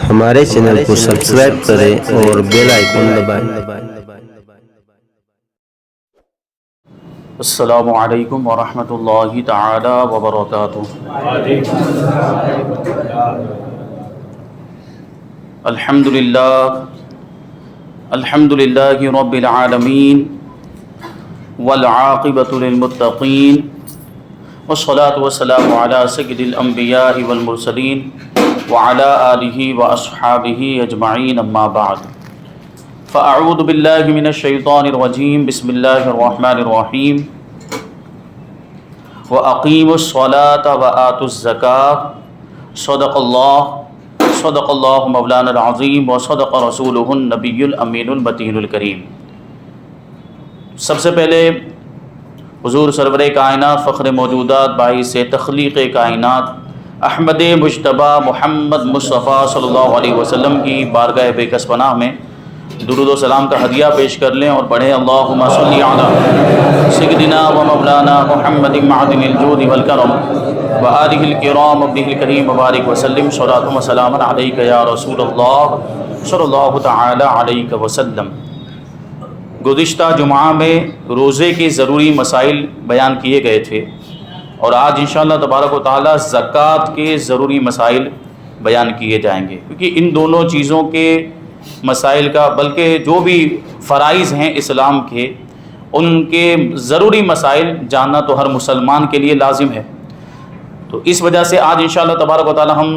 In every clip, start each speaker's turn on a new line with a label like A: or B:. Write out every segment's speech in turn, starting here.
A: ہمارے چینل کو سبسکرائب کریں اور بیل آئیکن دبائیں۔
B: السلام علیکم ورحمۃ اللہ تعالی وبرکاتہ۔ الحمد للہ رب العالمین والعاقبۃ للمتقین والصلاة والسلام علی سید الانبیاء والمرسلین وعلی آلہ واصحابہ اجمعین، اما بعد فاعوذ باللہ من الشیطان الرجیم، بسم اللہ الرحمن الرحیم۔ وَأَقِيمُوا الصَّلَاةَ وَآتُوا الزَّكَاةَ صدق اللہ مولانا العظیم وصدق رسولہ النبی الامین المتین الکریم۔ سب سے پہلے حضور سرور کائنات، فخر موجودات، باعث تخلیق کائنات، احمد مجتبیٰ محمد مصطفیٰ صلی اللہ علیہ وسلم کی بارگاہ بےکس پناہ میں درود و سلام کا ہدیہ پیش کر لیں اور پڑھیں اللہم صلی علی سیدنا و مولانا محمد معدن الجود والکرم وآلہ الکرام ابنہ الکریم وبارک وسلم، صلاۃ و سلام علیک یا رسول اللہ صلی اللہ تعالی علیہ وسلم۔ گزشتہ جمعہ میں روزے کے ضروری مسائل بیان کیے گئے تھے اور آج انشاءاللہ تبارک و تعالی زکوٰۃ کے ضروری مسائل بیان کیے جائیں گے، کیونکہ ان دونوں چیزوں کے مسائل کا، بلکہ جو بھی فرائض ہیں اسلام کے، ان کے ضروری مسائل جاننا تو ہر مسلمان کے لیے لازم ہے۔ تو اس وجہ سے آج انشاءاللہ تبارک و تعالی ہم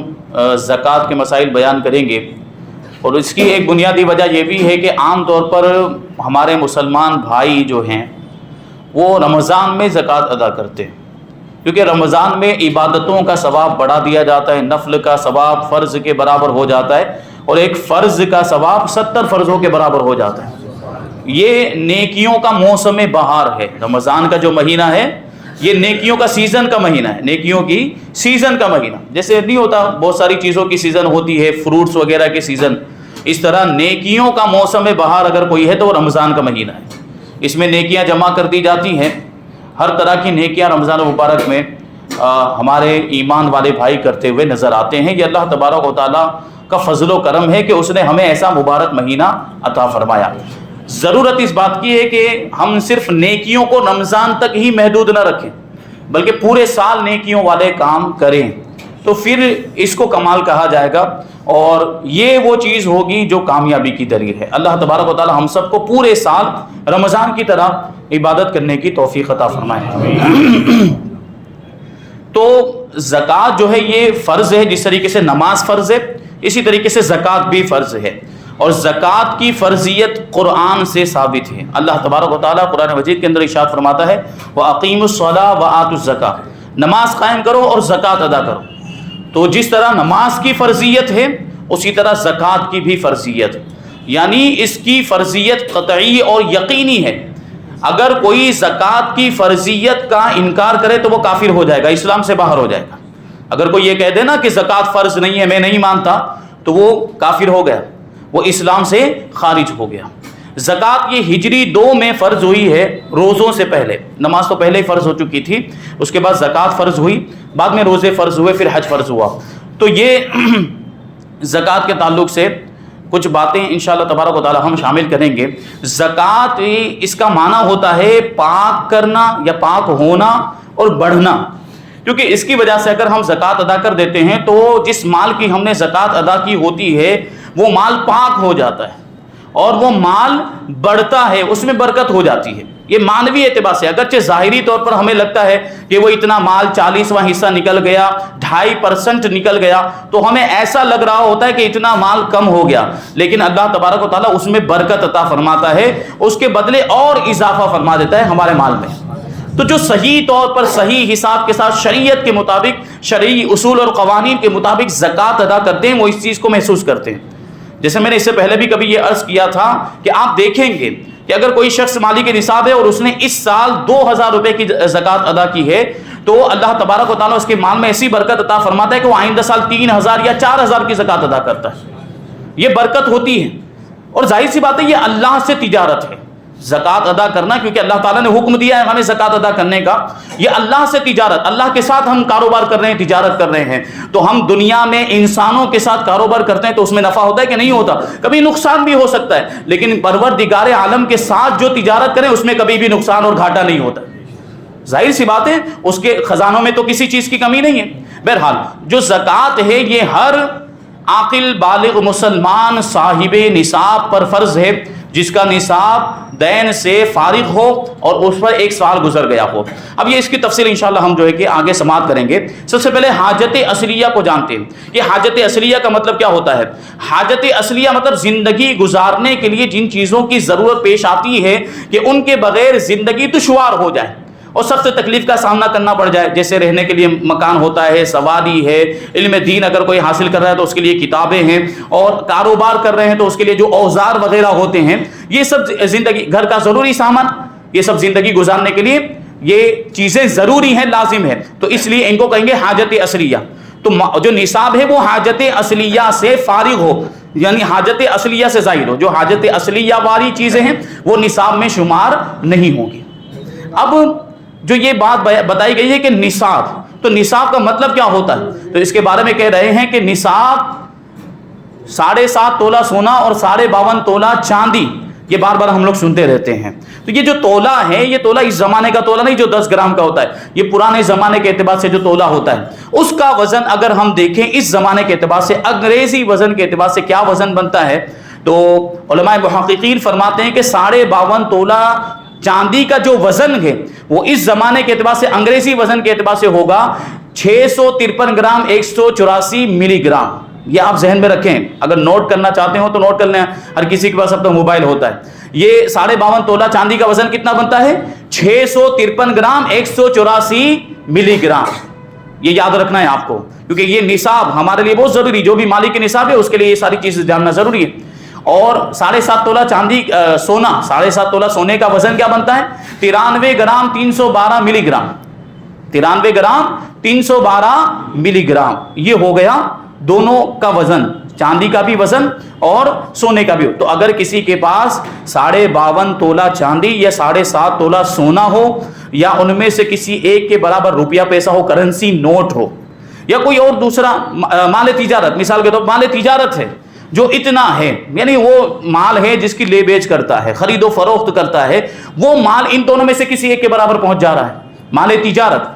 B: زکوٰۃ کے مسائل بیان کریں گے، اور اس کی ایک بنیادی وجہ یہ بھی ہے کہ عام طور پر ہمارے مسلمان بھائی جو ہیں وہ رمضان میں زکوٰۃ ادا کرتے ہیں، کیونکہ رمضان میں عبادتوں کا ثواب بڑھا دیا جاتا ہے، نفل کا ثواب فرض کے برابر ہو جاتا ہے، اور ایک فرض کا ثواب 70 فرضوں کے برابر ہو جاتا ہے۔ یہ نیکیوں کا موسم بہار ہے، رمضان کا جو مہینہ ہے یہ نیکیوں کا سیزن کا مہینہ ہے، نیکیوں کی سیزن کا مہینہ۔ جیسے نہیں ہوتا بہت ساری چیزوں کی سیزن ہوتی ہے، فروٹس وغیرہ کے سیزن، اس طرح نیکیوں کا موسم بہار اگر کوئی ہے تو وہ رمضان کا مہینہ ہے۔ اس میں نیکیاں جمع کر دی جاتی ہیں، ہر طرح کی نیکیاں رمضان مبارک میں ہمارے ایمان والے بھائی کرتے ہوئے نظر آتے ہیں۔ یہ اللہ تبارک و تعالیٰ کا فضل و کرم ہے کہ اس نے ہمیں ایسا مبارک مہینہ عطا فرمایا۔ ضرورت اس بات کی ہے کہ ہم صرف نیکیوں کو رمضان تک ہی محدود نہ رکھیں، بلکہ پورے سال نیکیوں والے کام کریں، تو پھر اس کو کمال کہا جائے گا، اور یہ وہ چیز ہوگی جو کامیابی کی دلیل ہے۔ اللہ تبارک و تعالی ہم سب کو پورے سال رمضان کی طرح عبادت کرنے کی توفیق عطا فرمائے۔ تو زکوٰۃ جو ہے یہ فرض ہے، جس طریقے سے نماز فرض ہے اسی طریقے سے زکوٰۃ بھی فرض ہے، اور زکوٰۃ کی فرضیت قرآن سے ثابت ہے۔ اللہ تبارک و تعالیٰ قرآن مجید کے اندر ارشاد فرماتا ہے وَأَقِيمُوا الصَّلَاةَ وَآتُوا الزَّكَاةَ، نماز قائم کرو اور زکوٰۃ ادا کرو۔ تو جس طرح نماز کی فرضیت ہے اسی طرح زکوٰۃ کی بھی فرضیت، یعنی اس کی فرضیت قطعی اور یقینی ہے۔ اگر کوئی زکوٰۃ کی فرضیت کا انکار کرے تو وہ کافر ہو جائے گا، اسلام سے باہر ہو جائے گا۔ اگر کوئی یہ کہہ دے نا کہ زکوٰۃ فرض نہیں ہے، میں نہیں مانتا، تو وہ کافر ہو گیا، وہ اسلام سے خارج ہو گیا۔ زکوٰۃ یہ ہجری 2 میں فرض ہوئی ہے، روزوں سے پہلے۔ نماز تو پہلے ہی فرض ہو چکی تھی، اس کے بعد زکوٰۃ فرض ہوئی، بعد میں روزے فرض ہوئے، پھر حج فرض ہوا۔ تو یہ زکوٰۃ کے تعلق سے کچھ باتیں انشاءاللہ تبارک و تعالی ہم شامل کریں گے۔ زکوٰۃ اس کا معنی ہوتا ہے پاک کرنا یا پاک ہونا اور بڑھنا، کیونکہ اس کی وجہ سے اگر ہم زکوٰۃ ادا کر دیتے ہیں تو جس مال کی ہم نے زکوٰۃ ادا کی ہوتی ہے وہ مال پاک ہو جاتا ہے اور وہ مال بڑھتا ہے، اس میں برکت ہو جاتی ہے۔ یہ معنوی اعتبار سے، اگرچہ ظاہری طور پر ہمیں لگتا ہے کہ وہ اتنا مال 40واں حصہ نکل گیا، 2.5% نکل گیا، تو ہمیں ایسا لگ رہا ہوتا ہے کہ اتنا مال کم ہو گیا، لیکن اللہ تبارک و تعالیٰ اس میں برکت عطا فرماتا ہے، اس کے بدلے اور اضافہ فرما دیتا ہے ہمارے مال میں۔ تو جو صحیح طور پر صحیح حساب کے ساتھ شریعت کے مطابق، شرعی اصول اور قوانین کے مطابق زکوٰۃ ادا کرتے ہیں، وہ اس چیز کو محسوس کرتے ہیں۔ جیسے میں نے اس سے پہلے بھی کبھی یہ عرض کیا تھا کہ آپ دیکھیں گے کہ اگر کوئی شخص مالی کے نصاب ہے اور اس نے اس سال 2000 روپے کی زکوٰۃ ادا کی ہے، تو اللہ تبارک و تعالیٰ اس کے مال میں ایسی برکت عطا فرماتا ہے کہ وہ آئندہ سال 3000 یا 4000 کی زکوٰۃ ادا کرتا ہے۔ یہ برکت ہوتی ہے، اور ظاہر سی بات ہے یہ اللہ سے تجارت ہے۔ زکوٰۃ ادا کرنا، کیونکہ اللہ تعالیٰ نے حکم دیا ہے ہمیں زکوٰۃ ادا کرنے کا. یہ اللہ سے تجارت، اللہ کے ساتھ ہم کاروبار کر رہے ہیں، تجارت کر رہے ہیں. تو ہم دنیا میں انسانوں کے ساتھ کاروبار کرتے ہیں تو اس میں نفع ہوتا ہے کہ نہیں ہوتا؟ کبھی نقصان بھی ہو سکتا ہے، لیکن پروردگار عالم کے ساتھ جو تجارت کریں اس میں کبھی بھی نقصان اور گھاٹا نہیں ہوتا. ظاہر سی بات ہے اس کے خزانوں میں تو کسی چیز کی کمی نہیں ہے. بہرحال جو زکوٰۃ ہے یہ ہر عاقل بالغ مسلمان صاحب نصاب پر فرض ہے، جس کا نصاب دین سے فارغ ہو اور اس پر ایک سال گزر گیا ہو. اب یہ اس کی تفصیل انشاءاللہ ہم جو ہے کہ آگے سماعت کریں گے. سب سے پہلے حاجت اصلیہ کو جانتے ہیں. یہ حاجت اصلیہ کا مطلب کیا ہوتا ہے؟ حاجت اصلیہ مطلب زندگی گزارنے کے لیے جن چیزوں کی ضرورت پیش آتی ہے کہ ان کے بغیر زندگی دشوار ہو جائے اور سخت تکلیف کا سامنا کرنا پڑ جائے. جیسے رہنے کے لیے مکان ہوتا ہے، سواری ہے، علم دین اگر کوئی حاصل کر رہا ہے تو اس کے لیے کتابیں ہیں، اور کاروبار کر رہے ہیں تو اس کے لیے جو اوزار وغیرہ ہوتے ہیں، یہ سب زندگی، گھر کا ضروری سامان، یہ سب زندگی گزارنے کے لیے یہ چیزیں ضروری ہیں، لازم ہے. تو اس لیے ان کو کہیں گے حاجت اصلیہ. تو جو نصاب ہے وہ حاجت اصلیہ سے فارغ ہو، یعنی حاجت اصلیہ سے ظاہر ہو. جو حاجت اصلیہ والی چیزیں ہیں وہ نصاب میں شمار نہیں ہوں گی. اب جو یہ بات بتائی گئی ہے کہ نصاب، تو نصاب کا مطلب کیا ہوتا ہے؟ تو اس کے بارے میں کہہ رہے ہیں کہ نصاب 7.5 تولہ سونا اور 52.5 تولہ چاندی. یہ بار بار ہم لوگ سنتے رہتے ہیں. تو یہ جو تولہ ہے، یہ تولہ اس زمانے کا تولہ نہیں جو 10 گرام کا ہوتا ہے، یہ پرانے زمانے کے اعتبار سے جو تولہ ہوتا ہے اس کا وزن اگر ہم دیکھیں اس زمانے کے اعتبار سے، انگریزی وزن کے اعتبار سے کیا وزن بنتا ہے، تو علماء محققین فرماتے ہیں کہ 52.5 تولہ چاندی کا جو وزن ہے وہ اس زمانے کے اعتبار سے، انگریزی وزن کے اعتبار سے ہوگا 653 گرام 184 ملی گرام. یہ آپ ذہن میں رکھیں، اگر نوٹ کرنا چاہتے ہو تو نوٹ کر لیں، ہر کسی کے پاس اب تو موبائل ہوتا ہے. یہ 52.5 تولہ چاندی کا وزن کتنا بنتا ہے؟ 653 گرام 184 ملی گرام. یہ یاد رکھنا ہے آپ کو، کیونکہ یہ نصاب ہمارے لیے بہت ضروری، جو بھی مالی کے نصاب ہے اس کے لیے یہ ساری چیزیں جاننا ضروری ہے. اور 7.5 تولہ چاندی سونا، 7.5 تولہ سونے کا وزن کیا بنتا ہے؟ 93 گرام 312 ملی گرام. 93 گرام 312 ملی گرام. یہ ہو گیا دونوں کا وزن، چاندی کا بھی وزن اور سونے کا بھی. تو اگر کسی کے پاس 52.5 تولہ چاندی یا 7.5 تولہ سونا ہو، یا ان میں سے کسی ایک کے برابر روپیہ پیسہ ہو، کرنسی نوٹ ہو، یا کوئی اور دوسرا مال تجارت، مثال کے طور پر مال تجارت ہے جو اتنا ہے، یعنی وہ مال ہے جس کی لے بیچ کرتا ہے، خرید و فروخت کرتا ہے، وہ مال ان دونوں میں سے کسی ایک کے برابر پہنچ جا رہا ہے، مال تجارت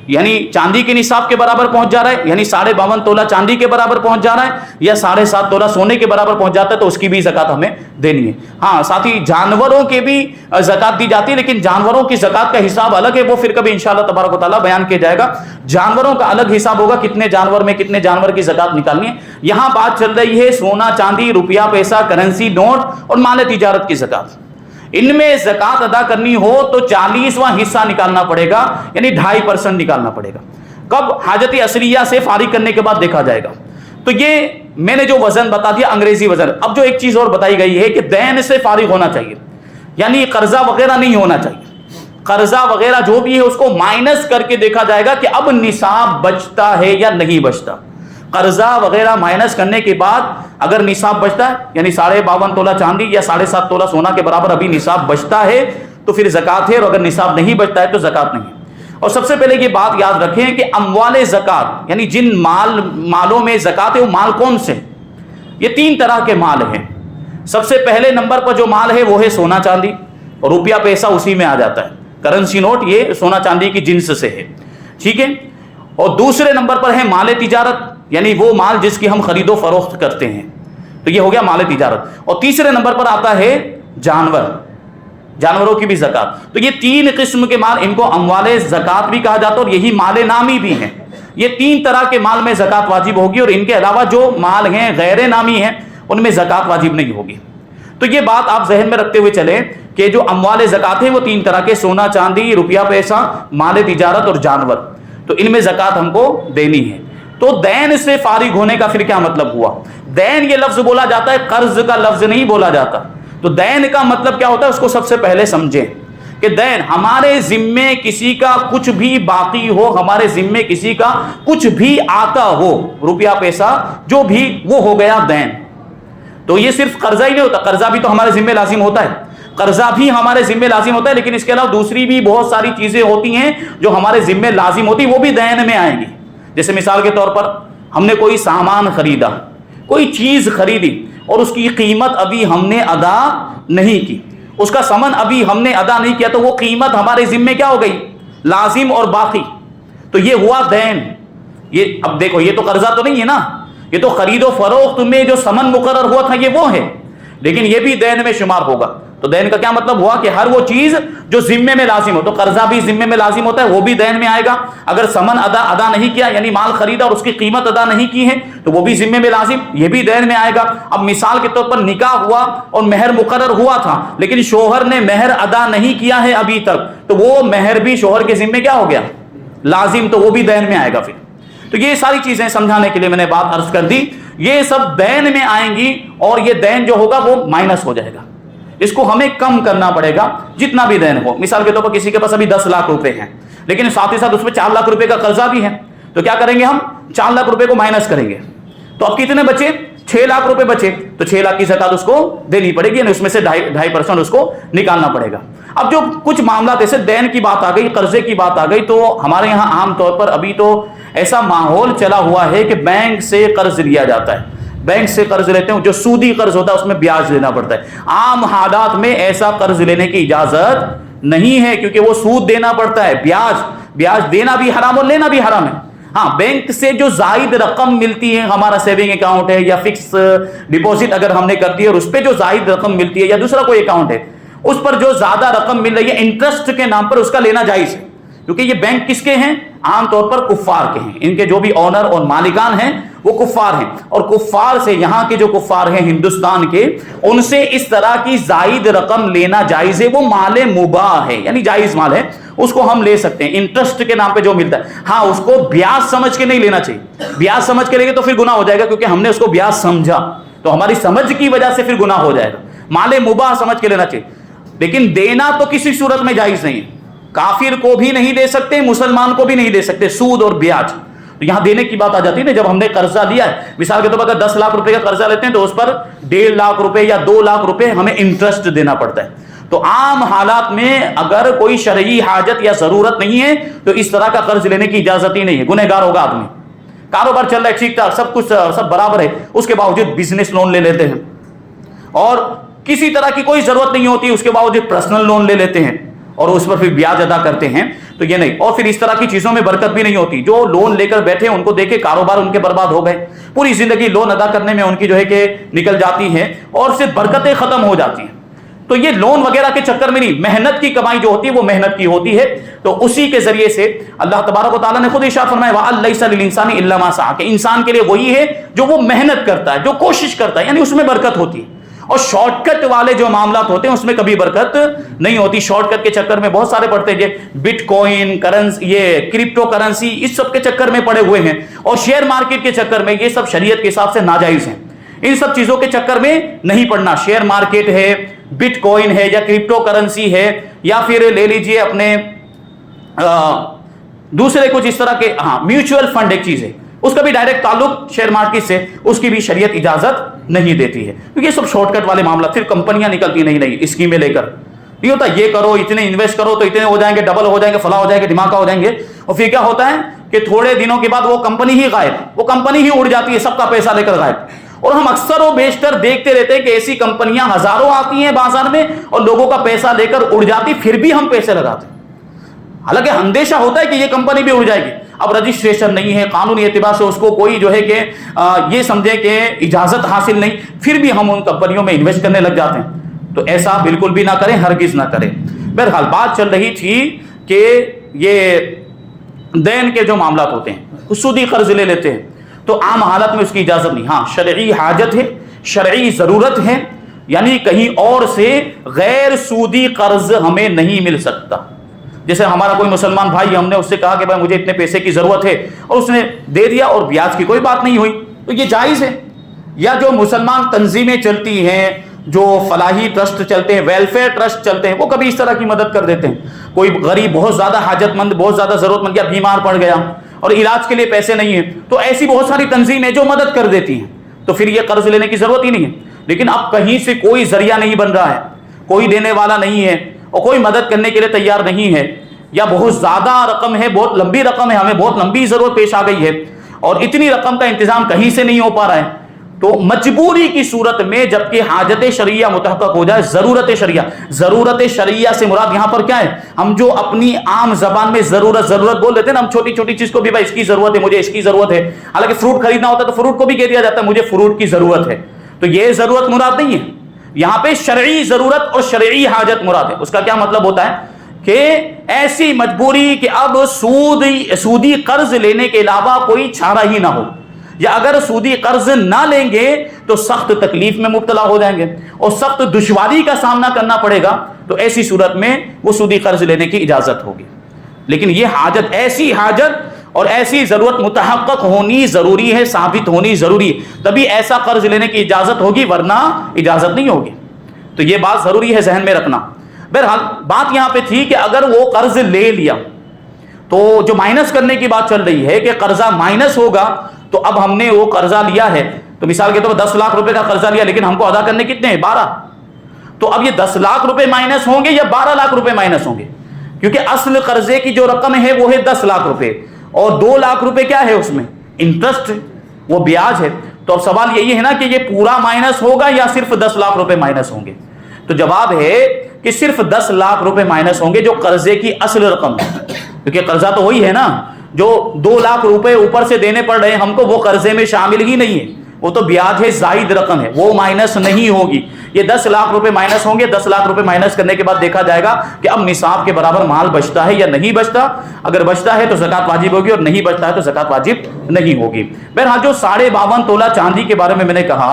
B: یعنی چاندی کے نصاب کے برابر پہنچ جا رہا ہے، یعنی 52.5 تولہ چاندی کے برابر پہنچ جا رہا ہے، یا 7.5 تولہ سونے کے برابر پہنچ جاتا ہے، تو اس کی بھی زکوٰۃ ہمیں دینی ہے. ہاں ساتھ ہی جانوروں کے بھی زکوٰۃ دی جاتی ہے، لیکن جانوروں کی زکوٰۃ کا حساب الگ ہے، وہ پھر کبھی انشاءاللہ تبارک و تعالیٰ بیان کیا جائے گا. جانوروں کا الگ حساب ہوگا، کتنے جانور میں کتنے جانور کی زکوٰۃ نکالنی ہے. یہاں بات چل رہی ہے سونا چاندی، روپیہ پیسہ، کرنسی نوٹ اور مال تجارت کی زکوٰۃ. ان میں زکوٰۃ ادا کرنی ہو تو 40واں حصہ نکالنا پڑے گا، یعنی 2.5% نکالنا پڑے گا. کب؟ حاجت اصلیہ سے فارغ کرنے کے بعد دیکھا جائے گا. تو یہ میں نے جو وزن بتا دیا انگریزی وزن. اب جو ایک چیز اور بتائی گئی ہے کہ دین سے فارغ ہونا چاہیے، یعنی قرضہ وغیرہ نہیں ہونا چاہیے. قرضہ وغیرہ جو بھی ہے اس کو مائنس کر کے دیکھا جائے گا کہ اب نصاب بچتا ہے یا نہیں بچتا. قرضہ وغیرہ مائنس کرنے کے بعد اگر نصاب بچتا ہے، یعنی 52.5 تولہ چاندی یا 7.5 تولہ سونا کے برابر ابھی نصاب بچتا ہے تو پھر زکوٰۃ ہے، اور اگر نصاب نہیں بچتا ہے تو زکوٰۃ نہیں ہے. اور سب سے پہلے یہ بات یاد رکھیں کہ اموال زکوٰۃ، یعنی جن مالوں میں زکوٰۃ ہے وہ مال کون سے؟ یہ 3 طرح کے مال ہیں. سب سے پہلے نمبر پر جو مال ہے وہ ہے سونا چاندی، اور روپیہ پیسہ اسی میں آ جاتا ہے. کرنسی نوٹ یہ سونا چاندی کی جنس سے ہے، ٹھیک ہے. اور دوسرے نمبر پر ہے مال تجارت، یعنی وہ مال جس کی ہم خرید و فروخت کرتے ہیں، تو یہ ہو گیا مال تجارت. اور تیسرے نمبر پر آتا ہے جانور، جانوروں کی بھی زکوٰۃ. تو یہ 3 قسم کے مال، ان کو اموال زکوٰۃ بھی کہا جاتا ہے، اور یہی مال نامی بھی ہیں. یہ 3 طرح کے مال میں زکوٰۃ واجب ہوگی، اور ان کے علاوہ جو مال ہیں غیر نامی ہیں ان میں زکوٰۃ واجب نہیں ہوگی. تو یہ بات آپ ذہن میں رکھتے ہوئے چلیں کہ جو اموال زکوٰۃ ہیں وہ 3 طرح کے، سونا چاندی، روپیہ پیسہ، مال تجارت اور جانور. تو ان میں زکوٰۃ ہم کو دینی ہے. تو دین سے فارغ ہونے کا پھر کیا مطلب ہوا؟ دین یہ لفظ بولا جاتا ہے، قرض کا لفظ نہیں بولا جاتا. تو دین کا مطلب کیا ہوتا ہے اس کو سب سے پہلے سمجھیں کہ دین ہمارے ذمے کسی کا کچھ بھی باقی ہو، ہمارے ذمے کسی کا کچھ بھی آتا ہو، روپیہ پیسہ جو بھی، وہ ہو گیا دین. تو یہ صرف قرضہ ہی نہیں ہوتا، قرضہ بھی تو ہمارے ذمے لازم ہوتا ہے. قرضہ بھی ہمارے ذمے لازم ہوتا ہے، لیکن اس کے علاوہ دوسری بھی بہت ساری چیزیں ہوتی ہیں جو ہمارے ذمے لازم ہوتی ہیں، وہ بھی دین میں آئیں گی۔ جیسے مثال کے طور پر ہم نے کوئی سامان خریدا، کوئی چیز خریدی اور اس کی قیمت ابھی ہم نے ادا نہیں کی، اس کا ثمن ابھی ہم نے ادا نہیں کیا، تو وہ قیمت ہمارے ذمے کیا ہو گئی؟ لازم اور باقی۔ تو یہ ہوا دین۔ یہ اب دیکھو، یہ تو قرضہ تو نہیں ہے نا، یہ تو خرید و فروخت میں جو ثمن مقرر ہوا تھا یہ وہ ہے، لیکن یہ بھی دین میں شمار ہوگا۔ تو دین کا کیا مطلب ہوا کہ ہر وہ چیز جو ذمے میں لازم ہو، تو قرضہ بھی ذمے میں لازم ہوتا ہے، وہ بھی دین میں آئے گا۔ اگر ثمن ادا نہیں کیا، یعنی مال خریدا اور اس کی قیمت ادا نہیں کی ہے، تو وہ بھی ذمے میں لازم، یہ بھی دین میں آئے گا۔ اب مثال کے طور پر نکاح ہوا اور مہر مقرر ہوا تھا، لیکن شوہر نے مہر ادا نہیں کیا ہے ابھی تک، تو وہ مہر بھی شوہر کے ذمے کیا ہو گیا؟ لازم، تو وہ بھی دین میں آئے گا۔ پھر تو یہ ساری چیزیں سمجھانے کے لیے میں نے بات عرض کر دی، یہ سب دین میں آئیں گی، اور یہ دین جو ہوگا وہ مائنس ہو جائے گا، اس کو ہمیں کم کرنا پڑے گا جتنا بھی دین ہو۔ مثال کے طور پر کسی کے پاس ابھی 10 لاکھ روپے ہیں، لیکن ساتھ ہی ساتھ اس میں 4 لاکھ روپے کا قرضہ بھی ہے، تو کیا کریں گے ہم؟ 4 لاکھ روپے کو مائنس کریں گے، تو اب کتنے بچے؟ 6 لاکھ روپے بچے، تو 6 لاکھ کی زکات اس کو دینی پڑے گی، یعنی اس میں سے 2.5% اس کو نکالنا پڑے گا۔ اب جو کچھ معاملات ایسے دین کی بات آ گئی، قرضے کی بات آ گئی، تو ہمارے یہاں عام طور پر ابھی تو ایسا ماحول چلا ہوا ہے کہ بینک سے قرض لیا جاتا ہے، بینک سے قرض لیتے ہیں، جو سودی قرض ہوتا ہے اس میں بیاج دینا پڑتا ہے۔ عام حالات میں ایسا قرض لینے کی اجازت نہیں ہے، کیونکہ وہ سود دینا پڑتا ہے، بیاج دینا بھی حرام اور لینا بھی حرام ہے۔ ہاں، بینک سے جو زائد رقم ملتی ہے، ہمارا سیونگ اکاؤنٹ ہے یا فکس ڈپوزٹ اگر ہم نے کر دی اور اس پہ جو زائد رقم ملتی ہے، یا دوسرا کوئی اکاؤنٹ ہے اس پر جو زیادہ رقم مل رہی ہے انٹرسٹ کے نام پر، اس کا لینا جائز ہے، کیونکہ یہ بینک کس کے ہیں؟ عام طور پر کفار کے ہیں، ان کے جو بھی اونر اور مالکان ہیں وہ کفار ہیں، اور کفار سے، یہاں کے جو کفار ہیں ہندوستان کے، ان سے اس طرح کی زائد رقم لینا جائز ہے، وہ مال مباح ہے، یعنی جائز مال ہے، اس کو ہم لے سکتے ہیں انٹرسٹ کے نام پہ جو ملتا ہے۔ ہاں، اس کو بیاج سمجھ کے نہیں لینا چاہیے، بیاج سمجھ کے لے گے تو پھر گناہ ہو جائے گا، کیونکہ ہم نے اس کو بیاج سمجھا، تو ہماری سمجھ کی وجہ سے پھر گناہ ہو جائے گا۔ مال مباح سمجھ کے لینا چاہیے، لیکن دینا تو کسی صورت میں جائز نہیں ہے، کافر کو بھی نہیں دے سکتے، مسلمان کو بھی نہیں دے سکتے، سود اور بیاج۔ تو یہاں دینے کی بات آ جاتی ہے نا، جب ہم نے قرضہ لیا ہے، مثال کے طور پر اگر 10 لاکھ روپے کا قرضہ لیتے ہیں تو اس پر 1.5 لاکھ روپے یا 2 لاکھ روپے ہمیں انٹرسٹ دینا پڑتا ہے۔ تو عام حالات میں اگر کوئی شرعی حاجت یا ضرورت نہیں ہے تو اس طرح کا قرض لینے کی اجازت ہی نہیں ہے، گنہگار ہوگا آدمی۔ کاروبار چل رہا ہے ٹھیک ٹھاک، سب کچھ سب برابر ہے، اس کے باوجود بزنس لون لے لیتے ہیں، اور کسی طرح کی کوئی ضرورت نہیں ہوتی اس کے باوجود پرسنل لون لے لیتے ہیں اور اس پر پھر بیاج ادا کرتے ہیں، تو یہ نہیں۔ اور پھر اس طرح کی چیزوں میں برکت بھی نہیں ہوتی، جو لون لے کر بیٹھے ان کو دیکھے کاروبار ان کے برباد ہو گئے، پوری زندگی لون ادا کرنے میں ان کی جو ہے کہ نکل جاتی ہے، اور صرف برکتیں ختم ہو جاتی ہیں۔ تو یہ لون وغیرہ کے چکر میں نہیں، محنت کی کمائی جو ہوتی ہے وہ محنت کی ہوتی ہے، تو اسی کے ذریعے سے اللہ تبارک و تعالیٰ نے خود ارشاد فرمایا وَأَن لَيْسَ لِلْإِنسَانِ إِلَّا مَا سَعَىٰ، کہ انسان کے لیے وہی ہے جو وہ محنت کرتا ہے، جو کوشش کرتا ہے، یعنی اس میں برکت ہوتی ہے۔ اور شارٹ کٹ والے جو معاملات ہوتے ہیں اس میں کبھی برکت نہیں ہوتی، شارٹ کٹ کے چکر میں بہت سارے پڑتے ہیں، بٹ کوئن کرنسی، یہ کرپٹو کرنسی، اس سب کے چکر میں پڑے ہوئے ہیں، اور شیئر مارکیٹ کے چکر میں، یہ سب شریعت کے حساب سے ناجائز ہیں۔ ان سب چیزوں کے چکر میں نہیں پڑنا، شیئر مارکیٹ ہے، بٹ کوئن ہے، یا کرپٹو کرنسی ہے، یا پھر لے لیجئے اپنے دوسرے کچھ اس طرح کے، ہاں میوچول فنڈ ایک چیز ہے، اس کا بھی ڈائریکٹ تعلق شیئر مارکیٹ سے، اس کی بھی شریعت اجازت نہیں دیتی ہے، کیونکہ یہ سب شارٹ کٹ والے معاملات، پھر کمپنیاں نکلتی نہیں اسکیمیں لے کر، یہ ہوتا ہے یہ کرو، اتنے انویسٹ کرو تو اتنے ہو جائیں گے، ڈبل ہو جائیں گے، فلاں ہو جائیں گے، دھماکہ ہو جائیں گے، اور پھر کیا ہوتا ہے کہ تھوڑے دنوں کے بعد وہ کمپنی ہی غائب، وہ کمپنی ہی اڑ جاتی ہے، سب کا پیسہ لے کر غائب۔ اور ہم اکثر و بیشتر دیکھتے رہتے ہیں کہ ایسی کمپنیاں ہزاروں آتی ہیں بازار میں اور لوگوں کا پیسہ لے کر اڑ جاتی، پھر بھی ہم پیسے لگاتے ہیں، حالانکہ اندیشہ ہوتا ہے کہ یہ کمپنی بھی اڑ جائے گی، اب رجسٹریشن نہیں ہے، قانونی اعتبار سے اس کو کوئی جو ہے کہ یہ سمجھے کہ اجازت حاصل نہیں، پھر بھی ہم ان کمپنیوں میں انویسٹ کرنے لگ جاتے ہیں، تو ایسا بالکل بھی نہ کریں، ہرگز نہ کریں۔ بہرحال بات چل رہی تھی کہ یہ دین کے جو معاملات ہوتے ہیں، سودی قرض لے لیتے ہیں، تو عام حالت میں اس کی اجازت نہیں، ہاں شرعی حاجت ہے، شرعی ضرورت ہے، یعنی کہیں اور سے غیر سودی قرض ہمیں نہیں مل سکتا۔ جیسے ہمارا کوئی مسلمان بھائی، ہم نے اس سے کہا کہ بھائی مجھے اتنے پیسے کی ضرورت ہے، اور اس نے دے دیا اور بیاج کی کوئی بات نہیں ہوئی، تو یہ جائز ہے۔ یا جو مسلمان تنظیمیں چلتی ہیں، جو فلاحی ٹرسٹ چلتے ہیں، ویلفیئر ٹرسٹ چلتے ہیں، وہ کبھی اس طرح کی مدد کر دیتے ہیں، کوئی غریب بہت زیادہ حاجت مند، بہت زیادہ ضرورت مند، یا بیمار پڑ گیا اور علاج کے لیے پیسے نہیں ہیں، تو ایسی بہت ساری تنظیمیں جو مدد کر دیتی ہیں، تو پھر یہ قرض لینے کی ضرورت ہی نہیں ہے۔ لیکن اب کہیں سے کوئی ذریعہ نہیں بن رہا ہے، کوئی دینے والا نہیں ہے اور کوئی مدد کرنے کے لیے تیار نہیں ہے، یا بہت زیادہ رقم ہے، بہت لمبی رقم ہے، ہمیں بہت لمبی ضرورت پیش آ گئی ہے اور اتنی رقم کا انتظام کہیں سے نہیں ہو پا رہا ہے، تو مجبوری کی صورت میں جبکہ حاجت شرعیہ متحقق ہو جائے، ضرورت شرعیہ سے مراد یہاں پر کیا ہے؟ ہم جو اپنی عام زبان میں ضرورت بول دیتے ہیں نا، ہم چھوٹی چھوٹی چیز کو بھی بھائی اس کی ضرورت ہے، مجھے اس کی ضرورت ہے، حالانکہ فروٹ خریدنا ہوتا ہے تو فروٹ کو بھی کہہ دیا جاتا ہے مجھے فروٹ کی ضرورت ہے، تو یہ ضرورت مراد نہیں ہے یہاں پہ، شرعی ضرورت اور شرعی حاجت مراد ہے۔ اس کا کیا مطلب ہوتا ہے کہ ایسی مجبوری کہ اب سودی قرض لینے کے علاوہ کوئی چارہ ہی نہ ہو، یا اگر سودی قرض نہ لیں گے تو سخت تکلیف میں مبتلا ہو جائیں گے اور سخت دشواری کا سامنا کرنا پڑے گا، تو ایسی صورت میں وہ سودی قرض لینے کی اجازت ہوگی۔ لیکن یہ حاجت، ایسی حاجت اور ایسی ضرورت متحقق ہونی ضروری ہے، ثابت ہونی ضروری ہے، تبھی ایسا قرض لینے کی اجازت ہوگی، ورنہ اجازت نہیں ہوگی۔ تو یہ بات ضروری ہے ذہن میں رکھنا۔ بہرحال بات یہاں پہ تھی کہ اگر وہ قرض لے لیا تو جو مائنس کرنے کی بات چل رہی ہے کہ قرضہ مائنس ہوگا، تو اب ہم نے وہ قرضہ لیا ہے، تو مثال کے طور پر 10 لاکھ روپے کا قرضہ لیا، لیکن ہم کو ادا کرنے کتنے ہیں؟ 12، تو اب یہ 10 لاکھ روپے مائنس ہوں گے یا 12 لاکھ روپے مائنس ہوں گے؟ کیونکہ اصل قرضے کی جو رقم ہے وہ ہے 10 لاکھ روپے، اور 2 لاکھ روپے کیا ہے اس میں؟ انٹرسٹ، وہ بیاج ہے۔ تو اب سوال یہی ہے نا کہ یہ پورا مائنس ہوگا یا صرف 10 لاکھ روپے مائنس ہوں گے؟ تو جواب ہے کہ صرف 10 لاکھ روپے مائنس ہوں گے، جو قرضے کی اصل رقم ہے، کیونکہ قرضہ تو وہی ہے نا، جو 2 لاکھ روپے اوپر سے دینے پڑ رہے ہیں ہم کو، وہ قرضے میں شامل ہی نہیں ہے، وہ تو بیاج ہے، زائد رقم ہے، وہ مائنس نہیں ہوگی۔ یہ 10 لاکھ روپے مائنس ہوں گے، 10 لاکھ روپے مائنس کرنے کے بعد دیکھا جائے گا کہ اب نصاب کے برابر مال بچتا ہے یا نہیں بچتا، اگر بچتا ہے تو زکوٰۃ واجب ہوگی اور نہیں بچتا ہے تو زکوٰۃ واجب نہیں ہوگی۔ بہرحال جو 52.5 تولہ چاندی کے بارے میں نے کہا،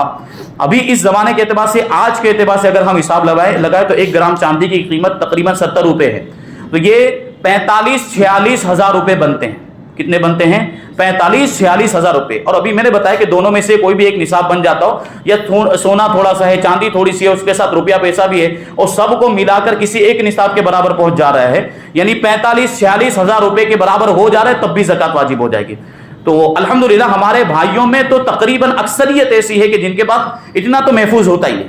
B: ابھی اس زمانے کے اعتبار سے، آج کے اعتبار سے اگر ہم حساب لگائے تو 1 گرام چاندی کی قیمت تقریباً 70 روپے ہے، تو یہ 45-46 ہزار روپے بنتے ہیں۔ کتنے بنتے ہیں؟ 45-46 ہزار روپے۔ اور ابھی میں نے بتایا کہ دونوں میں سے کوئی بھی ایک نصاب بن جاتا ہو، یا سونا تھوڑا سا ہے، چاندی تھوڑی سی ہے، اس کے ساتھ روپیہ پیسہ بھی ہے، اور سب کو ملا کر کسی ایک نصاب کے برابر پہنچ جا رہا ہے، یعنی 45-46 ہزار روپے کے برابر ہو جا رہا ہے، تب بھی زکوٰۃ واجب ہو جائے گی۔ تو الحمدللہ ہمارے بھائیوں میں تو تقریباً اکثریت ایسی ہے کہ جن کے پاس اتنا تو محفوظ ہوتا ہی ہے،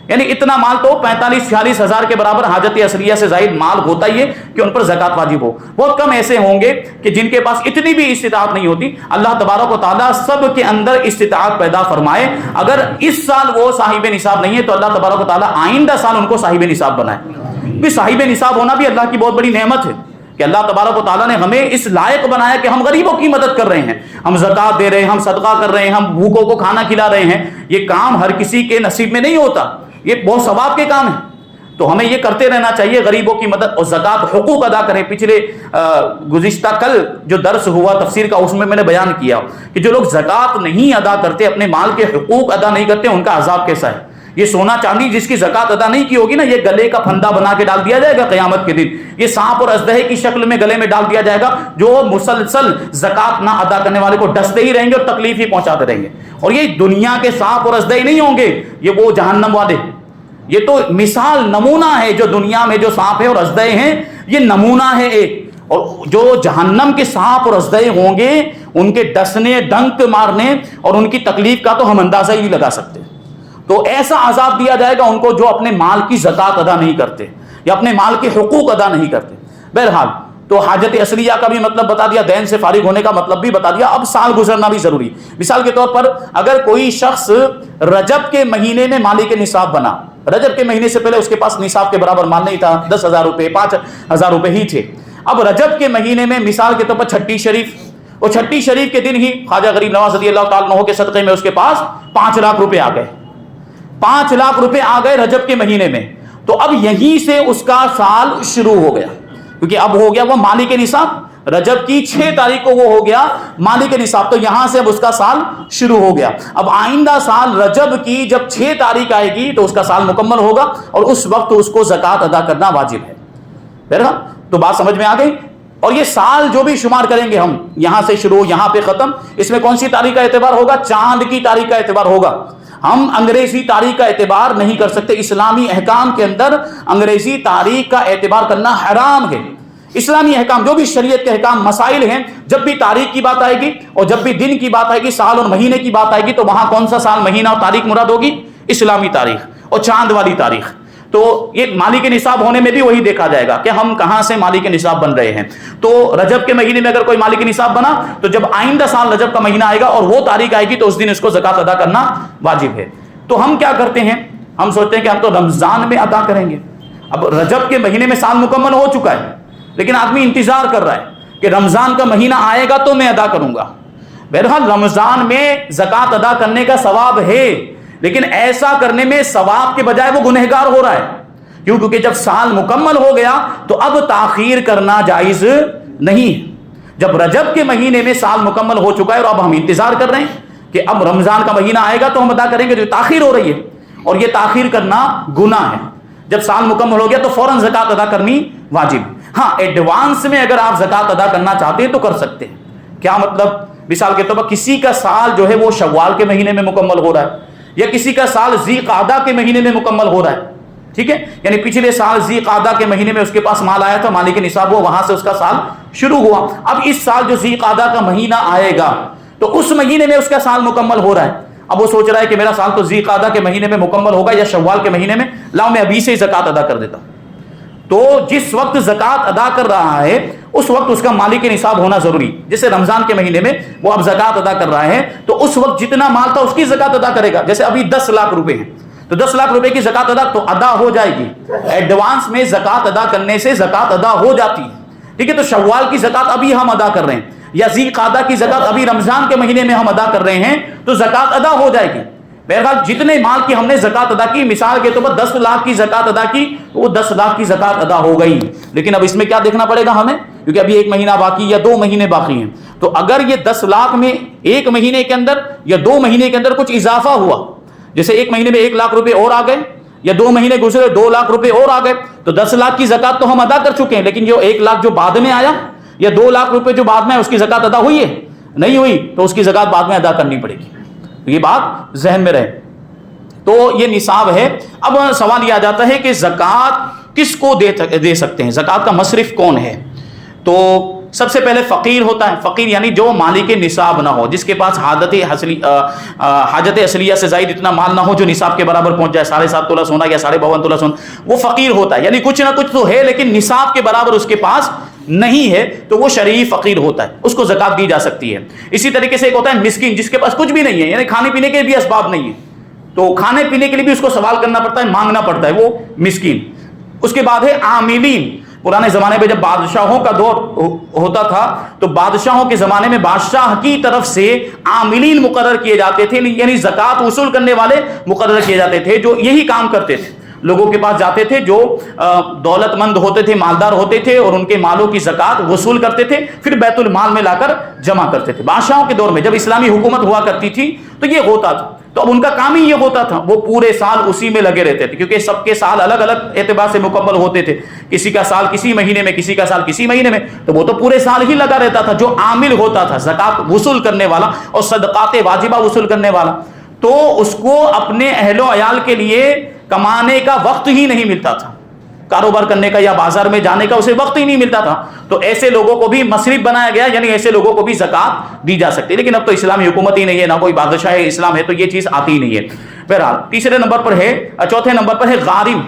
B: یعنی اتنا مال تو 45-46 ہزار کے برابر حاجت اصلیہ سے زائد مال ہوتا ہی ہے کہ ان پر زکوٰۃ واجب ہو۔ بہت کم ایسے ہوں گے کہ جن کے پاس اتنی بھی استطاعت نہیں ہوتی۔ اللہ تبارک و تعالیٰ سب کے اندر استطاعت پیدا فرمائے۔ اگر اس سال وہ صاحب نصاب نہیں ہے تو اللہ تبارک و تعالیٰ آئندہ سال ان کو صاحب نصاب بنائے۔ بھی صاحب نصاب ہونا بھی اللہ کی بہت بڑی نعمت ہے کہ اللہ تبارک و تعالیٰ نے ہمیں اس لائق بنایا کہ ہم غریبوں کی مدد کر رہے ہیں، ہم زکوٰۃ دے رہے ہیں، ہم صدقہ کر رہے ہیں، ہم بھوکوں کو کھانا کھلا رہے ہیں۔ یہ کام ہر کسی کے نصیب میں نہیں ہوتا، یہ بہت ثواب کے کام ہیں، تو ہمیں یہ کرتے رہنا چاہیے، غریبوں کی مدد اور زکوٰۃ حقوق ادا کریں۔ پچھلے گزشتہ کل جو درس ہوا تفسیر کا، اس میں نے بیان کیا کہ جو لوگ زکوٰۃ نہیں ادا کرتے، اپنے مال کے حقوق ادا نہیں کرتے، ان کا عذاب کیسا ہے۔ یہ سونا چاندی جس کی زکوٰۃ ادا نہیں کی ہوگی نا، یہ گلے کا پھندا بنا کے ڈال دیا جائے گا قیامت کے دن، یہ سانپ اور اژدہے کی شکل میں گلے میں ڈال دیا جائے گا، جو مسلسل زکوٰۃ نہ ادا کرنے والے کو ڈستے ہی رہیں گے اور تکلیف ہی پہنچاتے رہیں گے۔ اور یہ دنیا کے سانپ اور اژدہے نہیں ہوں گے، یہ وہ جہنم والے، یہ تو مثال نمونہ ہے، جو دنیا میں جو سانپ ہے اور اژدہے ہیں یہ نمونہ ہے ایک، اور جو جہنم کے سانپ اور اژدہے ہوں گے ان کے ڈسنے، ڈنک مارنے اور ان کی تکلیف کا تو ہم اندازہ ہی نہیں لگا سکتے۔ تو ایسا عذاب دیا جائے گا ان کو جو اپنے مال کی زکوٰۃ ادا نہیں کرتے یا اپنے مال کے حقوق ادا نہیں کرتے۔ بہرحال تو حاجت اصلیہ کا بھی مطلب بتا دیا، دین سے فارغ ہونے کا مطلب بھی بتا دیا، اب سال گزرنا بھی ضروری۔ مثال کے طور پر اگر کوئی شخص رجب کے مہینے میں مالک نصاب بنا، رجب کے مہینے سے پہلے اس کے پاس نصاب کے برابر مال نہیں تھا، 10,000 روپے 5,000 روپے ہی تھے، اب رجب کے مہینے میں مثال کے طور پر چھٹی شریف، اور چھٹی شریف کے دن ہی خواجہ غریب نواز رضی اللہ تعالیٰ عنہ کے صدقے میں اس کے پاس 5 لاکھ روپے آ گئے، 5 لاکھ روپے آ گئے رجب کے مہینے میں، تو اب یہیں سے اس کا سال شروع ہو گیا، کیونکہ اب ہو گیا وہ مالک نصاب، رجب کی 6 تاریخ کو وہ ہو گیا مالک نصاب، تو یہاں سے اب اس کا سال شروع ہو گیا۔ اب آئندہ سال رجب کی جب 6 تاریخ آئے گی تو اس کا سال مکمل ہوگا اور اس وقت اس کو زکوٰۃ ادا کرنا واجب ہے۔ بہرحال تو بات سمجھ میں آ گئی۔ اور یہ سال جو بھی شمار کریں گے ہم، یہاں سے شروع یہاں پہ ختم، اس میں کون سی تاریخ کا اعتبار ہوگا؟ چاند کی تاریخ کا اعتبار ہوگا، ہم انگریزی تاریخ کا اعتبار نہیں کر سکتے۔ اسلامی احکام کے اندر انگریزی تاریخ کا اعتبار کرنا حرام ہے۔ اسلامی احکام جو بھی شریعت کے احکام مسائل ہیں، جب بھی تاریخ کی بات آئے گی اور جب بھی دن کی بات آئے گی، سال اور مہینے کی بات آئے گی، تو وہاں کون سا سال، مہینہ اور تاریخ مراد ہوگی؟ اسلامی تاریخ اور چاند والی تاریخ۔ تو یہ مالی کے نصاب ہونے میں بھی وہی دیکھا جائے گا کہ ہم کہاں سے مالی کے نصاب بن رہے ہیں. تو رجب کے مہینے میں اگر کوئی مالی کے نصاب بنا تو جب آئندہ سال رجب کا مہینہ آئے گا اور وہ تاریخ آئے گی تو اس دن اس کو زکوٰۃ ادا کرنا واجب ہے. تو ہم کیا کرتے ہیں, ہم سوچتے ہیں کہ ہم تو رمضان میں ادا کریں گے. اب رجب کے مہینے میں سال مکمل ہو چکا ہے, لیکن آدمی انتظار کر رہا ہے کہ رمضان کا مہینہ آئے گا تو میں ادا کروں گا. بہرحال رمضان میں زکوٰۃ ادا کرنے کا ثواب ہے, لیکن ایسا کرنے میں ثواب کے بجائے وہ گنہگار ہو رہا ہے. کیوں؟ کیونکہ جب سال مکمل ہو گیا تو اب تاخیر کرنا جائز نہیں ہے. جب رجب کے مہینے میں سال مکمل ہو چکا ہے اور اب ہم انتظار کر رہے ہیں کہ اب رمضان کا مہینہ آئے گا تو ہم ادا کریں گے, جو تاخیر ہو رہی ہے, اور یہ تاخیر کرنا گناہ ہے. جب سال مکمل ہو گیا تو فوراً زکوٰۃ ادا کرنی واجب. ہاں ایڈوانس میں اگر آپ زکوٰۃ ادا کرنا چاہتے ہیں تو کر سکتے ہیں. کیا مطلب؟ مثال کے طور پر کسی کا سال جو ہے وہ شوال کے مہینے میں مکمل ہو رہا ہے, یا کسی کا سال ذی قعدہ کے مہینے میں مکمل ہو رہا ہے, ٹھیک ہے, یعنی پچھلے سال ذی قعدہ کے مہینے میں اس کے پاس مال آیا تھا, مالی کے نصاب ہوا, وہاں سے اس کا سال شروع ہوا. اب اس سال جو ذی قعدہ کا مہینہ آئے گا تو اس مہینے میں اس کا سال مکمل ہو رہا ہے. اب وہ سوچ رہا ہے کہ میرا سال تو ذی قعدہ کے مہینے میں مکمل ہوگا یا شوال کے مہینے میں, لاؤ میں ابھی سے ہی زکوٰۃ ادا کر دیتا ہوں. تو جس وقت زکوٰۃ ادا کر رہا ہے اس وقت اس کا مالی کے نصاب ہونا ضروری. جیسے رمضان کے مہینے میں وہ اب زکوٰۃ ادا کر رہا ہے تو اس وقت جتنا مال تھا اس کی زکوٰۃ ادا کرے گا. جیسے ابھی 10 لاکھ روپے ہیں تو 10 لاکھ روپے کی زکوٰۃ ادا تو ادا ہو جائے گی. ایڈوانس میں زکوٰۃ ادا کرنے سے زکوٰۃ ادا ہو جاتی ہے, ٹھیک ہے. تو شوال کی زکوٰۃ ابھی ہم ادا کر رہے ہیں, یا ذی قعدہ کی زکوٰۃ ابھی رمضان کے مہینے میں ہم ادا کر رہے ہیں تو زکوٰۃ ادا ہو جائے گی. بہرحال جتنے مال کی ہم نے زکوٰۃ ادا کی, مثال کے طور پر 10 لاکھ کی زکوٰۃ ادا کی تو وہ 10 لاکھ کی زکوٰۃ ادا ہو گئی. لیکن اب اس میں کیا دیکھنا پڑے گا ہمیں, کیونکہ ابھی 1 مہینہ باقی یا 2 مہینے باقی ہیں. تو اگر یہ 10 لاکھ میں 1 مہینے کے اندر یا 2 مہینے کے اندر کچھ اضافہ ہوا, جیسے 1 مہینے میں 1 لاکھ روپے اور آ گئے, یا 2 مہینے گزرے 2 لاکھ روپے اور آ گئے, تو 10 لاکھ کی زکوٰۃ تو ہم ادا کر چکے ہیں, لیکن جو 1 لاکھ جو بعد میں آیا یا 2 لاکھ روپے جو بعد میں آیا اس کی زکوٰۃ ادا ہوئی ہے نہیں ہوئی, تو اس کی زکوٰۃ بعد میں ادا کرنی پڑے گی. تو یہ بات ذہن میں رہے. تو یہ نصاب ہے. اب سوال یہ آ جاتا ہے کہ زکوٰۃ کس کو دے سکتے ہیں, زکوٰۃ کا مصرف کون ہے؟ تو سب سے پہلے فقیر ہوتا ہے. فقیر یعنی جو مالی کے نصاب نہ ہو, جس کے پاس حاجت اصلیہ سے زائد اتنا مال نہ ہو جو نصاب کے برابر پہنچ جائے, 7.5 تولہ سونا یا 52.5 تولہ سونا, وہ فقیر ہوتا ہے. یعنی کچھ نہ کچھ تو ہے لیکن نصاب کے برابر اس کے پاس نہیں ہے, تو وہ شرعی فقیر ہوتا ہے, اس کو زکوٰۃ دی جا سکتی ہے. اسی طریقے سے ایک ہوتا ہے مسکین, جس کے پاس کچھ بھی نہیں ہے, یعنی کھانے پینے کے بھی اسباب نہیں ہے, تو کھانے پینے کے لیے بھی اس کو سوال کرنا پڑتا ہے, مانگنا پڑتا ہے, وہ مسکین. اس کے بعد ہے عاملین. پرانے زمانے میں جب بادشاہوں کا دور ہوتا تھا تو بادشاہوں کے زمانے میں بادشاہ کی طرف سے عاملین مقرر کیے جاتے تھے, یعنی زکوٰۃ وصول کرنے والے مقرر کیے جاتے تھے جو یہی کام کرتے تھے. لوگوں کے پاس جاتے تھے جو دولت مند ہوتے تھے, مالدار ہوتے تھے, اور ان کے مالوں کی زکوٰۃ وصول کرتے تھے, پھر بیت المال میں لا کر جمع کرتے تھے. بادشاہوں کے دور میں جب اسلامی حکومت ہوا کرتی تھی تو یہ ہوتا تھا. تو اب ان کا کام ہی یہ ہوتا تھا, وہ پورے سال اسی میں لگے رہتے تھے, کیونکہ سب کے سال الگ الگ اعتبار سے مکمل ہوتے تھے. کسی کا سال کسی مہینے میں, کسی کا سال کسی مہینے میں, تو وہ تو پورے سال ہی لگا رہتا تھا. جو عامل ہوتا تھا, زکوٰۃ وصول کرنے والا اور صدقات واجبہ وصول کرنے والا, تو اس کو اپنے اہل و عیال کے لیے کمانے کا وقت ہی نہیں ملتا تھا, کاروبار کرنے کا یا بازار میں جانے کا اسے وقت ہی نہیں ملتا تھا. تو ایسے لوگوں کو بھی مصرف بنایا گیا, یعنی ایسے لوگوں کو بھی زکوٰۃ دی جا سکتی ہے. لیکن اب تو اسلامی حکومت ہی نہیں ہے, نہ کوئی بادشاہ اسلام ہے, تو یہ چیز آتی ہی نہیں ہے. بہرحال تیسرے نمبر پر ہے, چوتھے نمبر پر ہے غارم.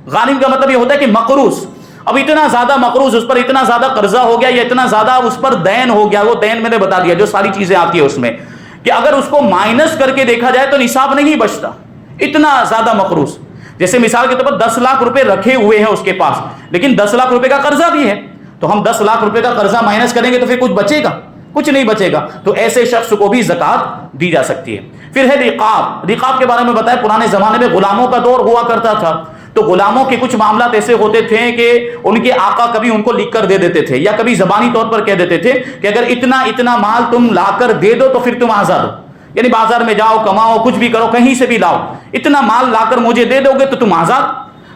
B: غارم کا مطلب یہ ہوتا ہے کہ مقروض. اب اتنا زیادہ مقروض, اس پر اتنا زیادہ قرضہ ہو گیا, یا اتنا زیادہ اس پر دین ہو گیا. وہ دین میں نے بتا دیا جو ساری چیزیں آتی ہے اس میں, کہ اگر اس کو مائنس کر کے دیکھا جائے تو نصاب نہیں بچتا, اتنا زیادہ مقروض. جیسے مثال کے طور پر 10 لاکھ روپے رکھے ہوئے ہیں اس کے پاس, لیکن 10 لاکھ روپے کا قرضہ بھی ہے, تو ہم 10 لاکھ روپے کا قرضہ مائنس کریں گے تو پھر کچھ بچے گا؟ کچھ نہیں بچے گا. تو ایسے شخص کو بھی زکوٰۃ دی جا سکتی ہے. پھر ہے رقاب. رقاب کے بارے میں بتایا, پرانے زمانے میں غلاموں کا دور ہوا کرتا تھا, تو غلاموں کے کچھ معاملات ایسے ہوتے تھے کہ ان کے آقا کبھی ان کو لکھ کر دے دیتے تھے, یا کبھی زبانی طور پر کہہ دیتے تھے کہ اگر اتنا اتنا مال تم لا کر دے دو تو پھر تم آزاد ہو. یعنی بازار میں جاؤ, کماؤ, کچھ بھی کرو, کہیں سے بھی لاؤ, اتنا مال لا کر مجھے دے دو گے تو تم آزاد.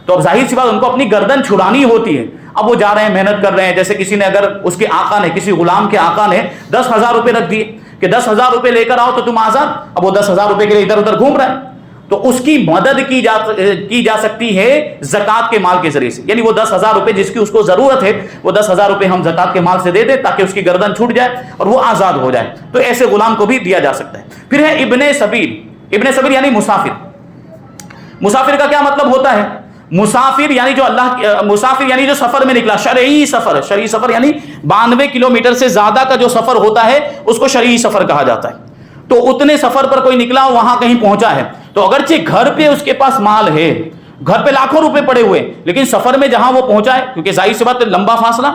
B: تو اب ظاہر سی بات ان کو اپنی گردن چھڑانی ہوتی ہے. اب وہ جا رہے ہیں, محنت کر رہے ہیں. جیسے کسی نے, اگر اس کے آقا نے, کسی غلام کے آقا نے 10,000 روپے رکھ دیے کہ 10,000 روپے لے کر آؤ تو تم آزاد. اب وہ 10,000 روپے کے لیے ادھر ادھر گھوم رہا ہے, تو اس کی مدد کی جا سکتی ہے زکوٰۃ کے مال کے ذریعے سے. یعنی وہ 10,000 روپے جس کی اس کو ضرورت ہے, وہ 10,000 روپے ہم زکوٰۃ کے مال سے دے دیں تاکہ اس کی گردن چھوٹ جائے اور وہ آزاد ہو جائے. تو ایسے غلام کو بھی دیا جا سکتا ہے. پھر ہے ابن سبیل. ابن سبیل یعنی مسافر. مسافر کا کیا مطلب ہوتا ہے؟ مسافر یعنی جو مسافر یعنی جو سفر میں نکلا، شرعی سفر یعنی 92 کلومیٹر سے زیادہ کا جو سفر ہوتا ہے اس کو شرعی سفر کہا جاتا ہے. تو اتنے سفر پر کوئی نکلا، وہاں کہیں پہنچا ہے، تو اگرچہ گھر پہ اس کے پاس مال ہے، گھر پہ لاکھوں روپے پڑے ہوئے، لیکن سفر میں جہاں وہ پہنچا ہے، کیونکہ ظاہر سی بات لمبا فاصلہ،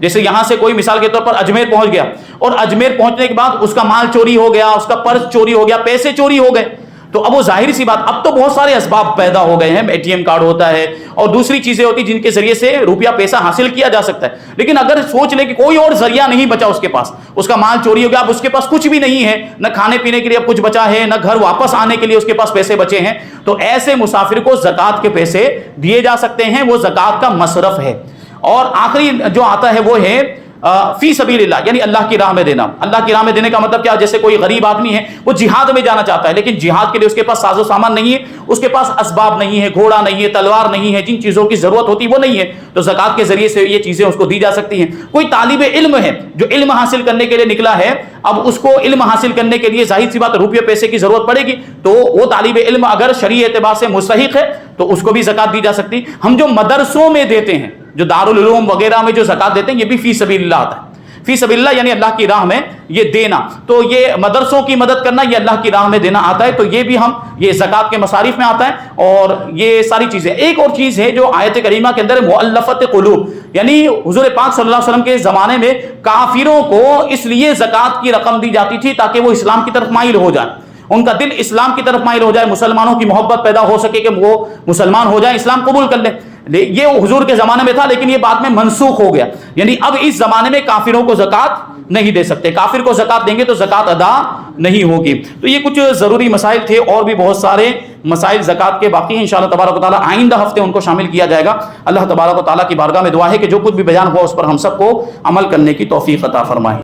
B: جیسے یہاں سے کوئی مثال کے طور پر اجمیر پہنچ گیا، اور اجمیر پہنچنے کے بعد اس کا مال چوری ہو گیا، اس کا پرس چوری ہو گیا، پیسے چوری ہو گئے، تو اب وہ ظاہر سی بات، اب تو بہت سارے اسباب پیدا ہو گئے ہیں، اے ٹی ایم کارڈ ہوتا ہے اور دوسری چیزیں ہوتی ہیں جن کے ذریعے سے روپیہ پیسہ حاصل کیا جا سکتا ہے. لیکن اگر سوچ لے کہ کوئی اور ذریعہ نہیں بچا اس کے پاس، اس کا مال چوری ہو گیا، اب اس کے پاس کچھ بھی نہیں ہے، نہ کھانے پینے کے لیے اب کچھ بچا ہے، نہ گھر واپس آنے کے لیے اس کے پاس پیسے بچے ہیں، تو ایسے مسافر کو زکوٰۃ کے پیسے دیے جا سکتے ہیں، وہ زکوٰۃ کا مصرف ہے. اور آخری جو آتا ہے وہ ہے فی سبیل اللہ، یعنی اللہ کی راہ میں دینا. اللہ کی راہ میں دینے کا مطلب کیا؟ جیسے کوئی غریب آدمی ہے، وہ جہاد میں جانا چاہتا ہے، لیکن جہاد کے لیے اس کے پاس ساز و سامان نہیں ہے، اس کے پاس اسباب نہیں ہے، گھوڑا نہیں ہے، تلوار نہیں ہے، جن چیزوں کی ضرورت ہوتی ہے وہ نہیں ہے، تو زکوٰۃ کے ذریعے سے یہ چیزیں اس کو دی جا سکتی ہیں. کوئی طالب علم ہے جو علم حاصل کرنے کے لیے نکلا ہے، اب اس کو علم حاصل کرنے کے لیے ظاہر سی بات روپیے پیسے کی ضرورت پڑے گی، تو وہ طالب علم اگر شرعی اعتبار سے مستحق ہے تو اس کو بھی زکوٰۃ دی جا سکتی. ہم جو مدرسوں میں دیتے ہیں، جو دارالعلوم وغیرہ میں جو زکوٰۃ دیتے ہیں، یہ بھی فی سبیل اللہ آتا ہے. فی سبیل اللہ یعنی اللہ کی راہ میں یہ دینا، تو یہ مدرسوں کی مدد کرنا، یہ اللہ کی راہ میں دینا آتا ہے، تو یہ بھی ہم یہ زکوٰۃ کے مصارف میں آتا ہے. اور یہ ساری چیزیں، ایک اور چیز ہے جو آیت کریمہ کے اندر مؤلفت قلوب، یعنی حضور پاک صلی اللہ علیہ وسلم کے زمانے میں کافروں کو اس لیے زکوٰۃ کی رقم دی جاتی تھی تاکہ وہ اسلام کی طرف مائل ہو جائیں، ان کا دل اسلام کی طرف مائل ہو جائے، مسلمانوں کی محبت پیدا ہو سکے کہ وہ مسلمان ہو جائیں، اسلام قبول کر لیں. یہ حضور کے زمانے میں تھا، لیکن یہ بعد میں منسوخ ہو گیا، یعنی اب اس زمانے میں کافروں کو زکوٰۃ نہیں دے سکتے. کافر کو زکوٰۃ دیں گے تو زکوٰۃ ادا نہیں ہوگی. تو یہ کچھ ضروری مسائل تھے، اور بھی بہت سارے مسائل زکوٰۃ کے باقی ہیں، انشاءاللہ تبارک و تعالیٰ آئندہ ہفتے ان کو شامل کیا جائے گا. اللہ تبارک و تعالیٰ کی بارگاہ میں دعا ہے کہ جو کچھ بھی بیان ہوا اس پر ہم سب کو عمل کرنے کی توفیق عطا فرمائے.